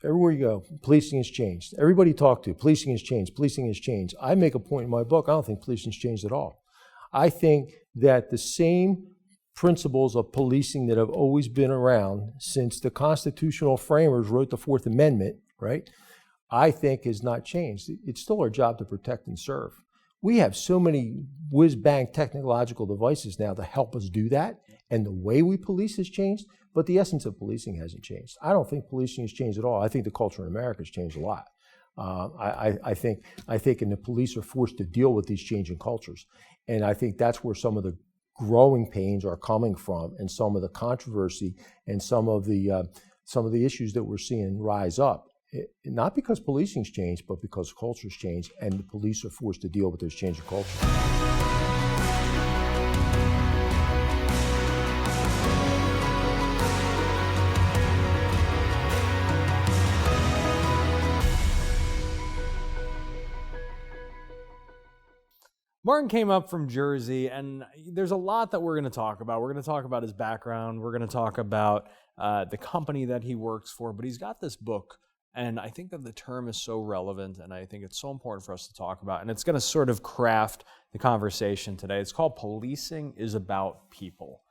Everywhere you go, policing has changed. Everybody you talk to, policing has changed, policing has changed. I make a point in my book, I don't think policing has changed at all. I think that the same principles of policing that have always been around since the constitutional framers wrote the Fourth Amendment, right, I think has not changed. It's still our job to protect and serve. We have so many whiz-bang technological devices now to help us do that, and the way we police has changed, but the essence of policing hasn't changed. I don't think policing has changed at all. I think the culture in America has changed a lot. I think and the police are forced to deal with these changing cultures. And I think that's where some of the growing pains are coming from, and some of the controversy and some of the issues that we're seeing rise up. Not because policing's changed, but because culture's changed, and the police are forced to deal with those changing cultures. Martin came up from Jersey, and there's a lot that we're going to talk about. We're going to talk about his background. We're going to talk about the company that he works for, but he's got this book, and I think that the term is so relevant, and I think it's so important for us to talk about, and it's going to sort of craft the conversation today. It's called Policing is About People,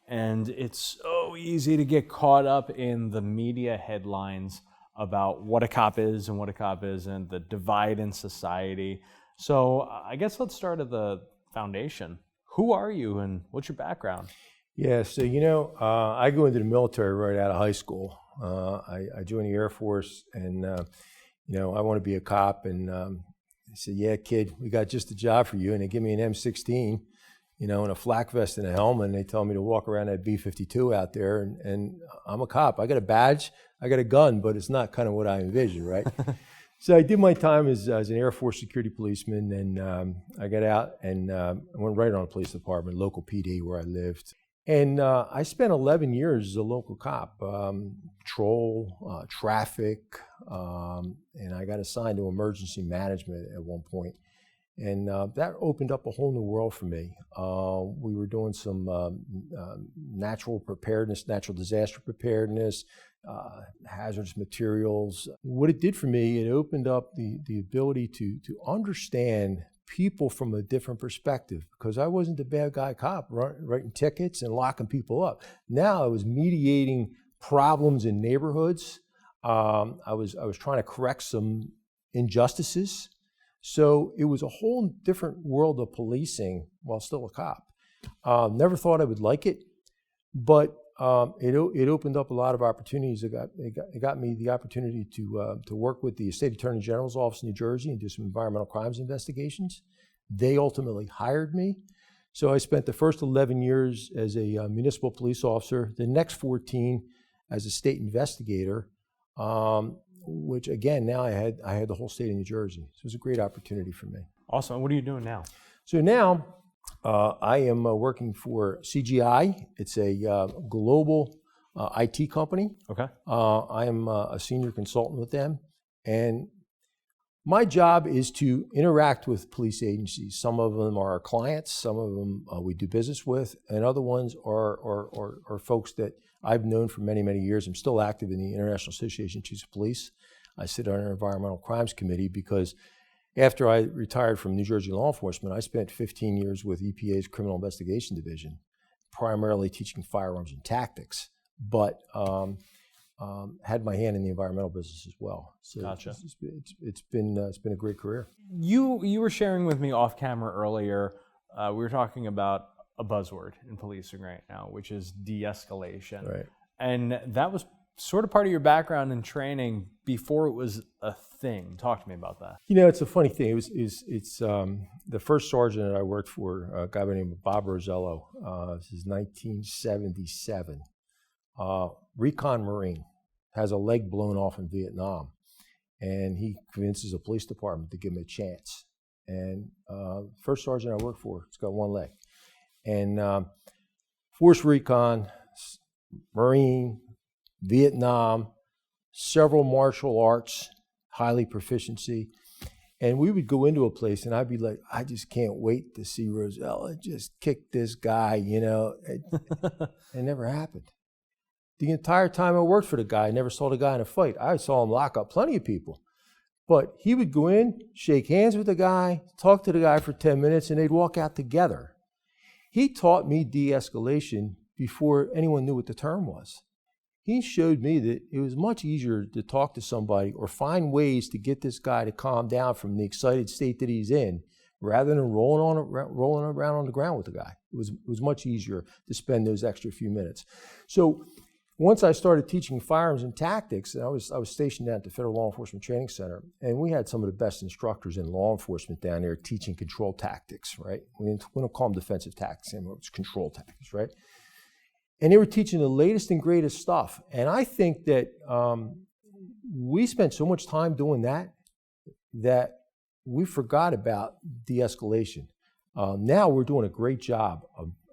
and it's so easy to get caught up in the media headlines about what a cop is and what a cop isn't, the divide in society. So I guess let's start at the foundation. Who are you and what's your background? Yeah, so I go into the military right out of high school. I joined the Air Force, and I want to be a cop. And they said, "Yeah, kid, we got just the job for you." And they give me an M16, and a flak vest and a helmet, and they tell me to walk around that B-52 out there. And I'm a cop. I got a badge, I got a gun, but it's not kind of what I envisioned, right? So I did my time as an Air Force security policeman, and I got out and I went right on the police department, local PD where I lived. And I spent 11 years as a local cop, patrol, traffic, and I got assigned to emergency management at one point. And that opened up a whole new world for me. We were doing some natural preparedness, natural disaster preparedness, hazardous materials. What it did for me, it opened up the ability to understand people from a different perspective, because I wasn't the bad guy cop writing tickets and locking people up. Now I was mediating problems in neighborhoods. I was trying to correct some injustices. So it was a whole different world of policing while still a cop. Never thought I would like it, but it opened up a lot of opportunities. It got me the opportunity to work with the State Attorney General's office in New Jersey and do some environmental crimes investigations. They ultimately hired me. So I spent the first 11 years as a municipal police officer, the next 14 as a state investigator, which again, now I had the whole state of New Jersey. So it was a great opportunity for me. Awesome. What are you doing now? So now I am working for CGI. It's a global IT company. Okay. I am a senior consultant with them. And my job is to interact with police agencies. Some of them are our clients, some of them we do business with, and other ones are folks that I've known for many, many years. I'm still active in the International Association of Chiefs of Police. I sit on our Environmental Crimes Committee because after I retired from New Jersey law enforcement, I spent 15 years with EPA's Criminal Investigation Division, primarily teaching firearms and tactics, but had my hand in the environmental business as well. So Gotcha. It's been a great career. You were sharing with me off camera earlier, we were talking about a buzzword in policing right now, which is de-escalation. Right. And that was sort of part of your background and training before it was a thing. Talk to me about that. It's a funny thing. It's the first sergeant that I worked for, a guy by the name of Bob Rosello. This is 1977. Recon Marine, has a leg blown off in Vietnam, and he convinces a police department to give him a chance. And first sergeant I worked for, it's got one leg. And Force Recon, Marine, Vietnam, several martial arts, highly proficiency. And we would go into a place and I'd be like, I just can't wait to see Rosella just kick this guy, It never happened. The entire time I worked for the guy, I never saw the guy in a fight. I saw him lock up plenty of people. But he would go in, shake hands with the guy, talk to the guy for 10 minutes, and they'd walk out together. He taught me de-escalation before anyone knew what the term was. He showed me that it was much easier to talk to somebody or find ways to get this guy to calm down from the excited state that he's in, rather than rolling around on the ground with the guy. It was much easier to spend those extra few minutes. So once I started teaching firearms and tactics, and I was stationed down at the Federal Law Enforcement Training Center, and we had some of the best instructors in law enforcement down there teaching control tactics, right? We don't call them defensive tactics anymore, it's control tactics, right? And they were teaching the latest and greatest stuff. And I think that we spent so much time doing that we forgot about de-escalation. Now we're doing a great job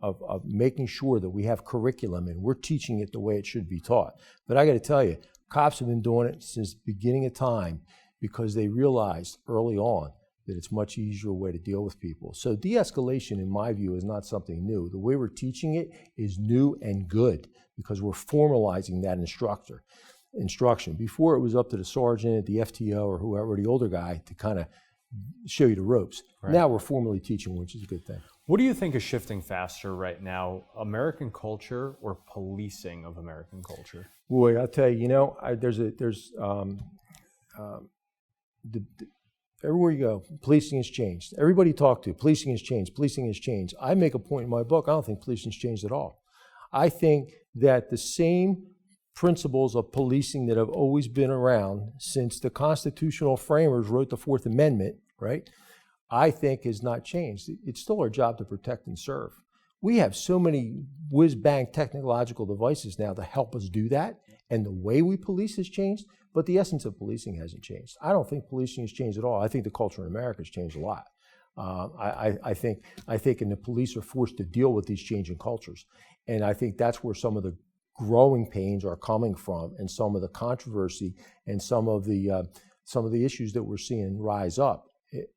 of making sure that we have curriculum and we're teaching it the way it should be taught. But I got to tell you, cops have been doing it since the beginning of time because they realized early on that it's a much easier way to deal with people. So de-escalation, in my view, is not something new. The way we're teaching it is new and good because we're formalizing that instruction. Before, it was up to the sergeant, the FTO, or whoever, the older guy, to kind of show you the ropes. Right. Now we're formally teaching, which is a good thing. What do you think is shifting faster right now, American culture or policing of American culture? Boy, I'll tell you, everywhere you go, policing has changed. Everybody you talk to, policing has changed, policing has changed. I make a point in my book, I don't think policing has changed at all. I think that the same principles of policing that have always been around since the constitutional framers wrote the Fourth Amendment, right, I think has not changed. It's still our job to protect and serve. We have so many whiz-bang technological devices now to help us do that, and the way we police has changed, but the essence of policing hasn't changed. I don't think policing has changed at all. I think the culture in America has changed a lot. I think and the police are forced to deal with these changing cultures. And I think that's where some of the growing pains are coming from, and some of the controversy and some of the issues that we're seeing rise up.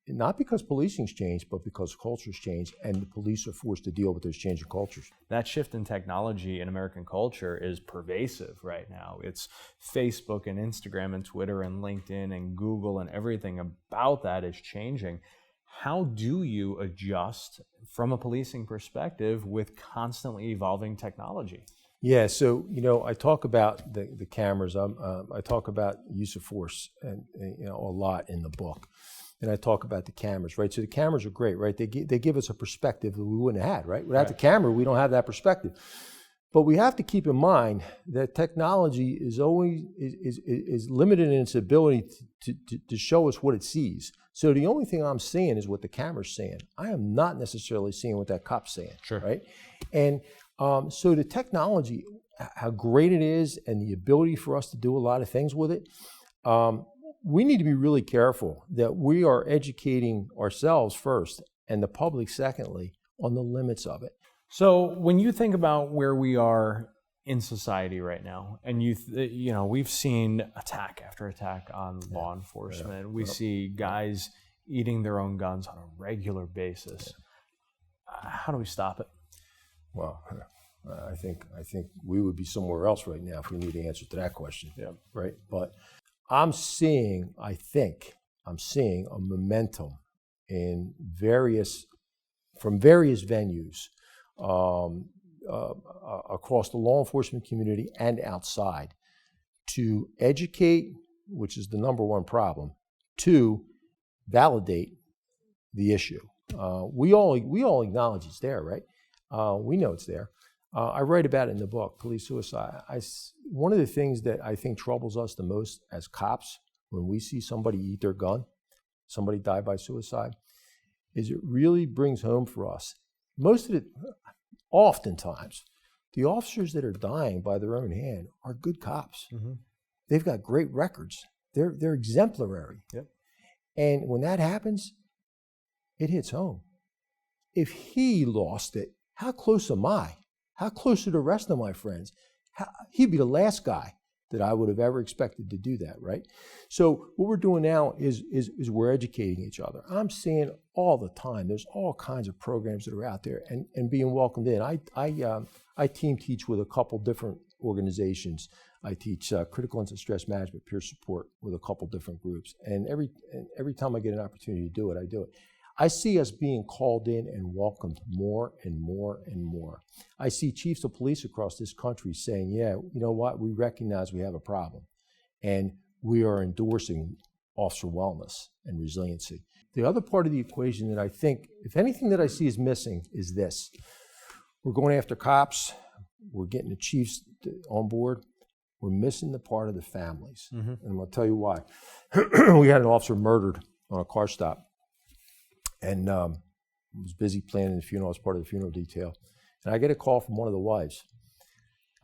Not because policing's changed, but because culture's changed, and the police are forced to deal with those changing cultures. That shift in technology in American culture is pervasive right now. It's Facebook and Instagram and Twitter and LinkedIn and Google, and everything about that is changing. How do you adjust from a policing perspective with constantly evolving technology? Yeah, so I talk about the cameras. I talk about use of force and a lot in the book. And I talk about the cameras, right? So the cameras are great, right? They give us a perspective that we wouldn't have had, right? Without the camera, we don't have that perspective. But we have to keep in mind that technology is always is limited in its ability to show us what it sees. So the only thing I'm seeing is what the camera's saying. I am not necessarily seeing what that cop's saying, right? And so the technology, how great it is, and the ability for us to do a lot of things with it, we need to be really careful that we are educating ourselves first and the public secondly on the limits of it. So when you think about where we are in society right now, and we've seen attack after attack on law enforcement. We see guys eating their own guns on a regular basis. How do we stop it? Well, I think we would be somewhere else right now if we knew the answer to that question. Yeah. Right. But I'm seeing a momentum in from various venues across the law enforcement community and outside to educate, which is the number one problem, to validate the issue. We all acknowledge it's there, right? We know it's there. I write about it in the book, Police Suicide. One of the things that I think troubles us the most as cops when we see somebody eat their gun, somebody die by suicide, is it really brings home for us. Oftentimes, the officers that are dying by their own hand are good cops. Mm-hmm. They've got great records. They're exemplary. Yep. And when that happens, it hits home. If he lost it, how close am I? How close are the rest of my friends? He'd be the last guy that I would have ever expected to do that, right? So what we're doing now is we're educating each other. I'm seeing all the time, there's all kinds of programs that are out there and being welcomed in. I team teach with a couple different organizations. I teach critical incident stress management, peer support with a couple different groups. And every time I get an opportunity to do it, I do it. I see us being called in and welcomed more and more and more. I see chiefs of police across this country saying, yeah, you know what, we recognize we have a problem. And we are endorsing officer wellness and resiliency. The other part of the equation that I think, if anything that I see is missing, is this. We're going after cops. We're getting the chiefs on board. We're missing the part of the families. And I'm going to tell you why. We had an officer murdered on a car stop. And was busy planning the funeral. I was part of the funeral detail. And I get a call from one of the wives.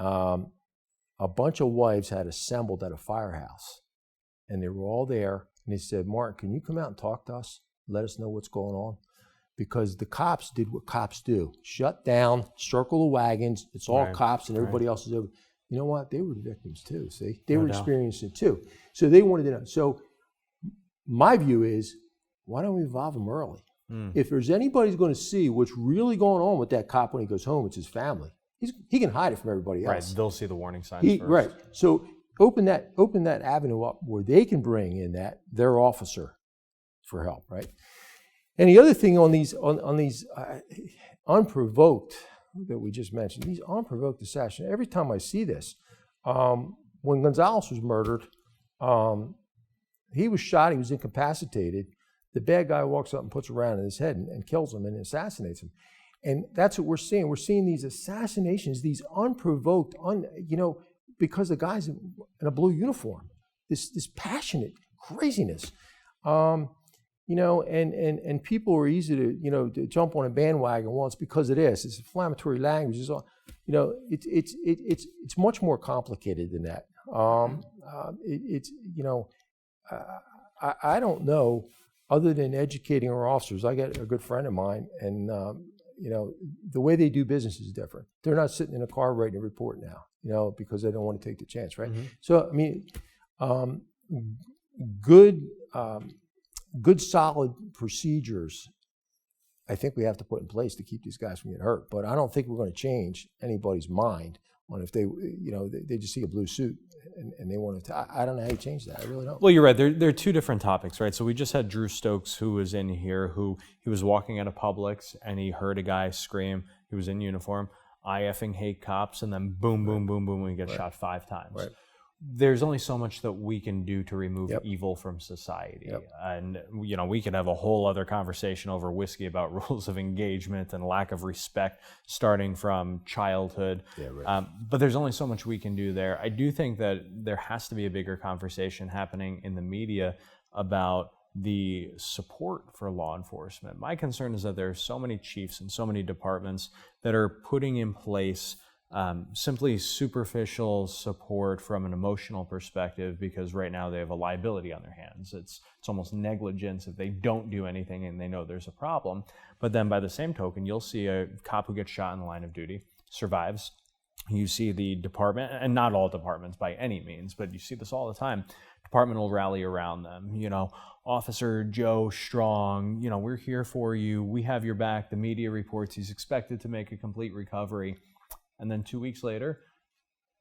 A bunch of wives had assembled at a firehouse. And they were all there. And they said, Martin, can you come out and talk to us? Let us know what's going on. Because the cops did what cops do. Shut down, circle the wagons. It's all cops and everybody else is over. You know what? They were the victims too, see? They were experiencing it too. So they wanted to know. So my view is, why don't we involve them early? If there's anybody who's going to see what's really going on with that cop when he goes home, it's his family. He can hide it from everybody else. Right, they'll see the warning signs first. Right. So open that avenue up where they can bring in their officer for help, right? And the other thing on these unprovoked that we just mentioned, these unprovoked assassinations, every time I see this, when Gonzalez was murdered, he was shot, he was incapacitated. The bad guy walks up and puts a round in his head and kills him and assassinates him. And that's what we're seeing. We're seeing these assassinations, these unprovoked, because the guy's in a blue uniform, this passionate craziness. And people are easy to jump on a bandwagon. Well, it's because of this. It's inflammatory language. It's all, it's much more complicated than that. I don't know, other than educating our officers. I got a good friend of mine, and the way they do business is different. They're not sitting in a car writing a report now, because they don't want to take the chance, right? So I mean, good solid procedures, I think we have to put in place to keep these guys from getting hurt. But I don't think we're going to change anybody's mind on if they just see a blue suit and they want to. I don't know how you change that. I really don't. Well, you're right. There are two different topics, right? So we just had Drew Stokes, who was in here, who he was walking out of Publix and he heard a guy scream. He was in uniform. I effing hate cops, and then boom, boom, boom, boom, and he gets shot 5 times. Right. There's only so much that we can do to remove evil from society. And, we could have a whole other conversation over whiskey about rules of engagement and lack of respect starting from childhood. But there's only so much we can do there. I do think that there has to be a bigger conversation happening in the media about the support for law enforcement. My concern is that there are so many chiefs and so many departments that are putting in place simply superficial support from an emotional perspective, because right now they have a liability on their hands. It's almost negligence if they don't do anything and they know there's a problem. But then by the same token, you'll see a cop who gets shot in the line of duty, survives. You see the department, and not all departments by any means, but you see this all the time. Department will rally around them. Officer Joe Strong, we're here for you. We have your back. The media reports he's expected to make a complete recovery. And then 2 weeks later,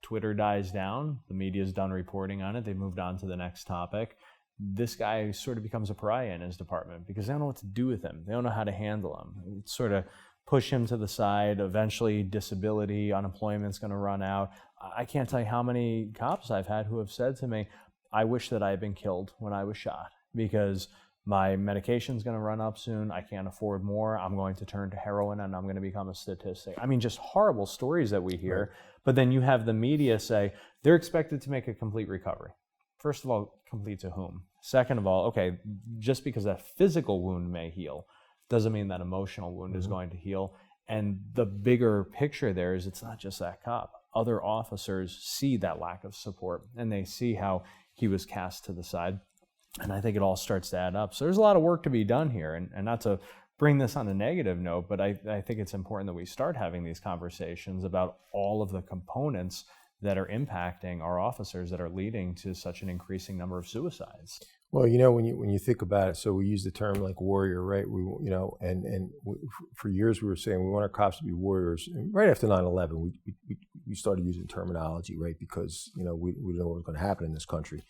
Twitter dies down. The media's done reporting on it. They moved on to the next topic. This guy sort of becomes a pariah in his department because they don't know what to do with him. They don't know how to handle him. It's sort of push him to the side. Eventually, disability, unemployment's going to run out. I can't tell you how many cops I've had who have said to me, I wish that I had been killed when I was shot because my medication's going to run up soon. I can't afford more. I'm going to turn to heroin and I'm going to become a statistic. I mean, just horrible stories that we hear. Right. But then you have the media say they're expected to make a complete recovery. First of all, complete to whom? Second of all, okay, just because that physical wound may heal doesn't mean that emotional wound is going to heal. And the bigger picture there is it's not just that cop. Other officers see that lack of support and they see how he was cast to the side. And I think it all starts to add up. So there's a lot of work to be done here. And not to bring this on a negative note, but I think it's important that we start having these conversations about all of the components that are impacting our officers that are leading to such an increasing number of suicides. Well, when you think about it, so we use the term like warrior, right? For years we were saying we want our cops to be warriors. And right after 9/11, we started using terminology, right? Because we didn't know what was going to happen in this country.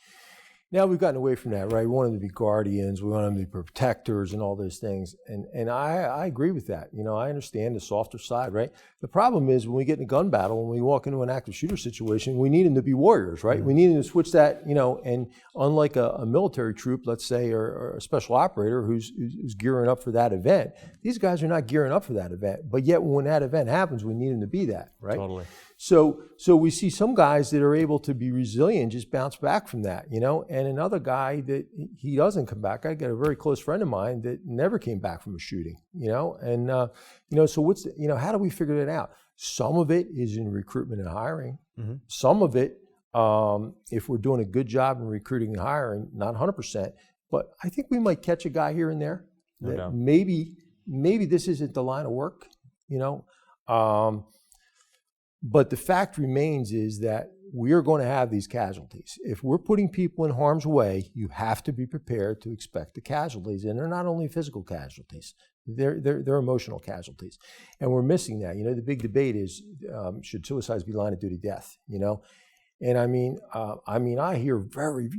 Now we've gotten away from that, right? We want them to be guardians, we want them to be protectors and all those things. And I agree with that. I understand the softer side, right? The problem is when we get in a gun battle, when we walk into an active shooter situation, we need them to be warriors, right? We need them to switch that, and unlike a military troop, let's say, or a special operator who's gearing up for that event, these guys are not gearing up for that event. But yet when that event happens, we need them to be that, right? Totally. So we see some guys that are able to be resilient, just bounce back from that, and another guy that he doesn't come back. I got a very close friend of mine that never came back from a shooting, and so how do we figure that out? Some of it is in recruitment and hiring. Mm-hmm. Some of it, if we're doing a good job in recruiting and hiring, not 100%, but I think we might catch a guy here and there that maybe this isn't the line of work, But the fact remains is that we are going to have these casualties. If we're putting people in harm's way, you have to be prepared to expect the casualties. And they're not only physical casualties, they're emotional casualties. And we're missing that. The big debate is, should suicides be line of duty death, And I hear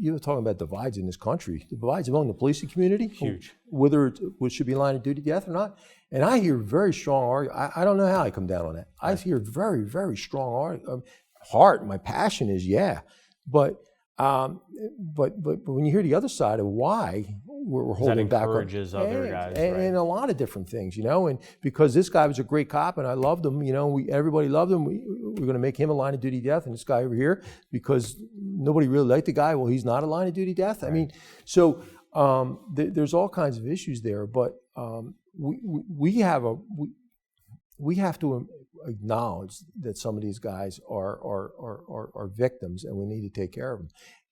you're talking about divides in this country, divides among the policing community. Huge. Whether it should be line of duty death or not. And I hear very strong arguments. I don't know how I come down on that. I hear very, very strong arguments. My passion is, but when you hear the other side of why we're holding back, that encourages other guys, and a lot of different things, and because this guy was a great cop and I loved him, everybody loved him. We're going to make him a line of duty death, and this guy over here, because nobody really liked the guy, well, he's not a line of duty death. Right. I mean, so there's all kinds of issues there, but we have to acknowledge that some of these guys are victims, and we need to take care of them.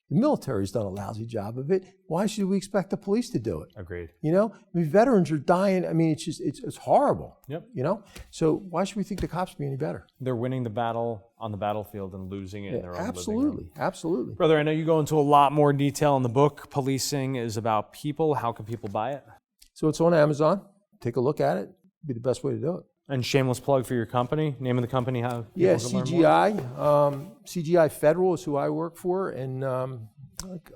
The military's done a lousy job of it. Why should we expect the police to do it? Agreed. Veterans are dying. I mean, it's horrible. Yep. So why should we think the cops be any better? They're winning the battle on the battlefield and losing it in their own living room. Absolutely. Brother, I know you go into a lot more detail in the book. Policing is about people. How can people buy it? So it's on Amazon. Take a look at it. Be the best way to do it. And shameless plug for your company, name of the company, how people can CGI. Learn more? CGI Federal is who I work for. And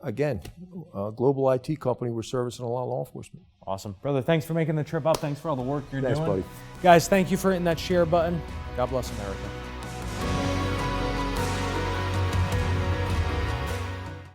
again, a global IT company. We're servicing a lot of law enforcement. Awesome. Brother, thanks for making the trip up. Thanks for all the work you're doing. Thanks, buddy. Guys, thank you for hitting that share button. God bless America.